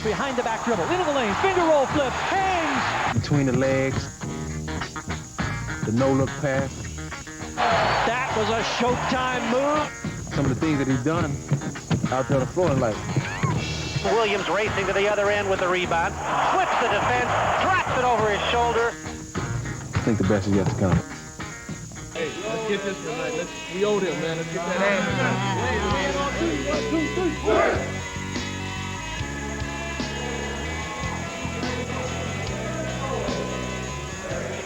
behind the back dribble, into the lane, finger roll flip, hangs! Between the legs, the no-look pass. That was a Showtime move. Some of the things that he's done out there on the floor in life. Williams racing to the other end with the rebound, flips the defense, drops it over his shoulder. I think the best is yet to come. Hey, let's get this one, man. We owe them, man. Let's get that ass.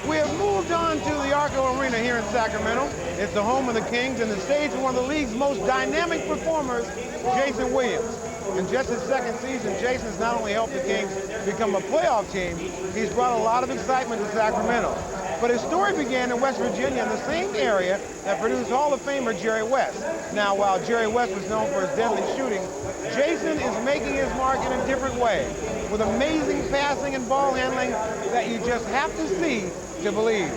We have moved on to the Arco Arena here in Sacramento. It's the home of the Kings and the stage of one of the league's most dynamic performers, Jason Williams. In just his second season, Jason's not only helped the Kings become a playoff team, he's brought a lot of excitement to Sacramento. But his story began in West Virginia, in the same area that produced Hall of Famer Jerry West. Now, while Jerry West was known for his deadly shooting, Jason is making his mark in a different way, with amazing passing and ball handling that you just have to see to believe.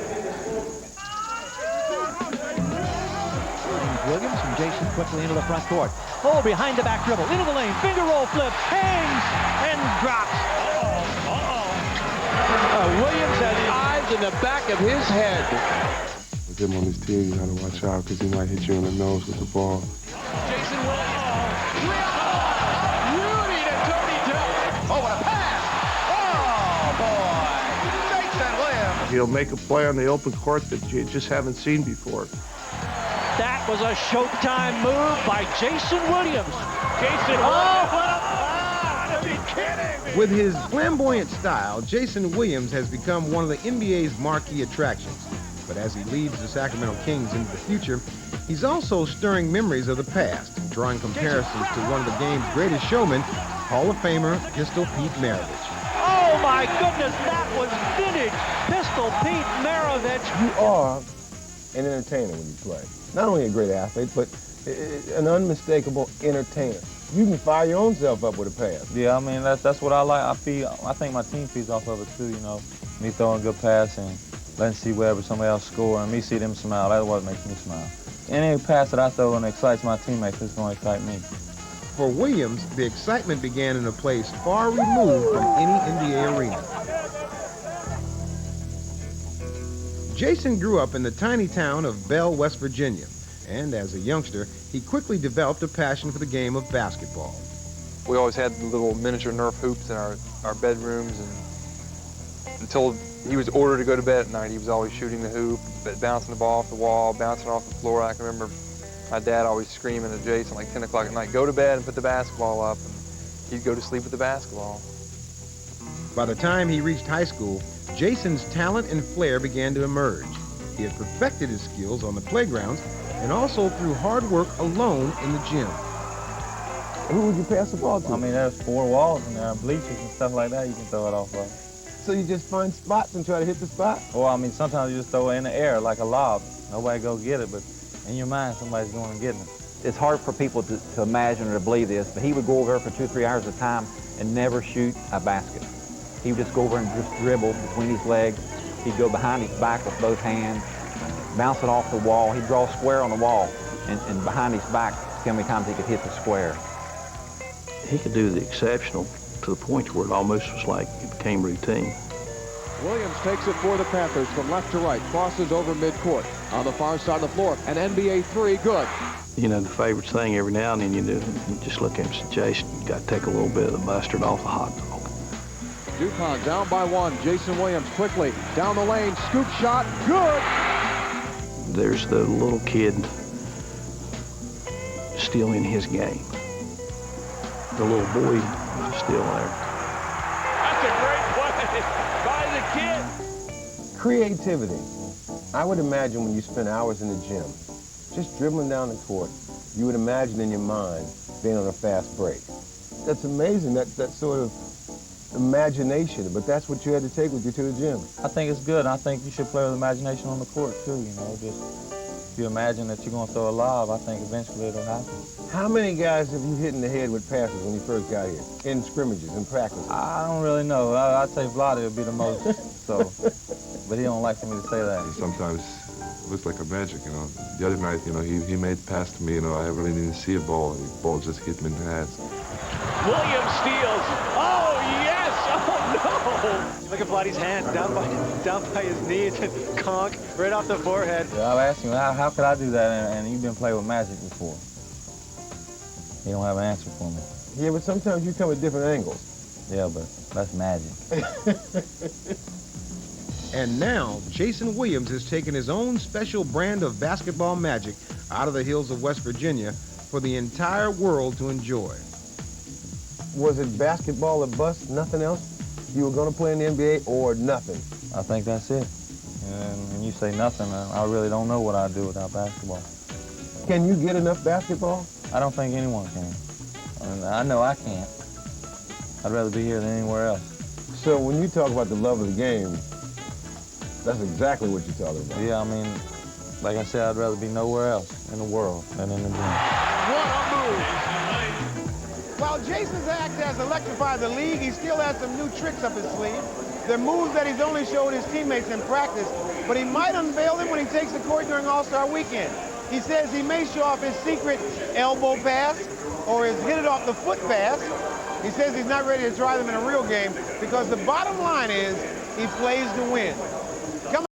Williams and Jason quickly into the front court. Oh, behind the back dribble, into the lane, finger roll flip, hangs, and drops. Williams has eyes in the back of his head. With him on his team, you gotta watch out because he might hit you in the nose with the ball. Jason Williams. Beauty to Tony Tuck. Oh, what a pass. Oh, boy. Jason Williams. He'll make a play on the open court that you just haven't seen before. That was a Showtime move by Jason Williams. Jason To be kidding me. With his flamboyant style, Jason Williams has become one of the NBA's marquee attractions. But as he leads the Sacramento Kings into the future, he's also stirring memories of the past, drawing comparisons to one of the game's greatest showmen, Hall of Famer Pistol Pete Maravich. Oh my goodness, that was vintage Pistol Pete Maravich. You are an entertainer when you play. Not only a great athlete, but an unmistakable entertainer. You can fire your own self up with a pass. Yeah, I mean, that's what I like. I think my team feeds off of it too, you know. Me throwing a good pass and letting see wherever somebody else score and me see them smile, that's what makes me smile. Any pass that I throw and excites my teammates, it's going to excite me. For Williams, the excitement began in a place far removed from any NBA arena. Jason grew up in the tiny town of Bell, West Virginia, and as a youngster, he quickly developed a passion for the game of basketball. We always had little miniature Nerf hoops in our bedrooms, and until he was ordered to go to bed at night, he was always shooting the hoop, bouncing the ball off the wall, bouncing off the floor. I can remember my dad always screaming at Jason like 10 o'clock at night, go to bed and put the basketball up, and he'd go to sleep with the basketball. By the time he reached high school, Jason's talent and flair began to emerge. He had perfected his skills on the playgrounds and also through hard work alone in the gym. Who would you pass the ball to? I mean, there's 4 walls and there are bleachers and stuff like that you can throw it off of. So you just find spots and try to hit the spot? Or, I mean, sometimes you just throw it in the air like a lob. Nobody go get it, but in your mind, somebody's going and getting it. It's hard for people to imagine or to believe this, but he would go over there for 2 or 3 hours at a time and never shoot a basket. He would just go over and just dribble between his legs. He'd go behind his back with both hands, bounce it off the wall. He'd draw a square on the wall, and behind his back, see how many times he could hit the square. He could do the exceptional to the point where it almost was like it became routine. Williams takes it for the Panthers from left to right, crosses over midcourt. On the far side of the floor, an NBA 3, good. You know, the favorite thing every now and then you do, you just look at him and say, Jason, you got to take a little bit of the mustard off the hot dog. DuPont down by 1. Jason Williams quickly down the lane, scoop shot, good. There's the little kid still in his game. The little boy is still there. That's a great play by the kid. Creativity. I would imagine when you spend hours in the gym, just dribbling down the court, you would imagine in your mind being on a fast break. That's amazing, that sort of imagination, but that's what you had to take with you to the gym. I think it's good. I think you should play with imagination on the court, too, you know. Just if you imagine that you're going to throw a lob, I think eventually it'll happen. How many guys have you hit in the head with passes when you first got here? In scrimmages, in practice? I don't really know. I'd say Vlade would be the most, so. But he don't like for me to say that. Sometimes it looks like a magic, you know. The other night, you know, he made a pass to me, you know, I really didn't see a ball. The ball just hit me in the head. Williams steals. Oh, Vladdy's hand down by his knee and then conk right off the forehead. Yeah, I asked him, how could I do that? And you've been playing with Magic before. He don't have an answer for me. Yeah, but sometimes you come at different angles. Yeah, but that's Magic. And now, Jason Williams has taken his own special brand of basketball magic out of the hills of West Virginia for the entire world to enjoy. Was it basketball or bust, nothing else? You were going to play in the NBA or nothing? I think that's it. And when you say nothing, I really don't know what I'd do without basketball. Can you get enough basketball? I don't think anyone can. I know I can't. I'd rather be here than anywhere else. So when you talk about the love of the game, that's exactly what you're talking about. Yeah, I mean, like I said, I'd rather be nowhere else in the world than in the gym. What a move! While Jason's act has electrified the league, he still has some new tricks up his sleeve. They're moves that he's only showed his teammates in practice, but he might unveil them when he takes the court during All-Star Weekend. He says he may show off his secret elbow pass or his hit it off the foot pass. He says he's not ready to try them in a real game because the bottom line is he plays to win.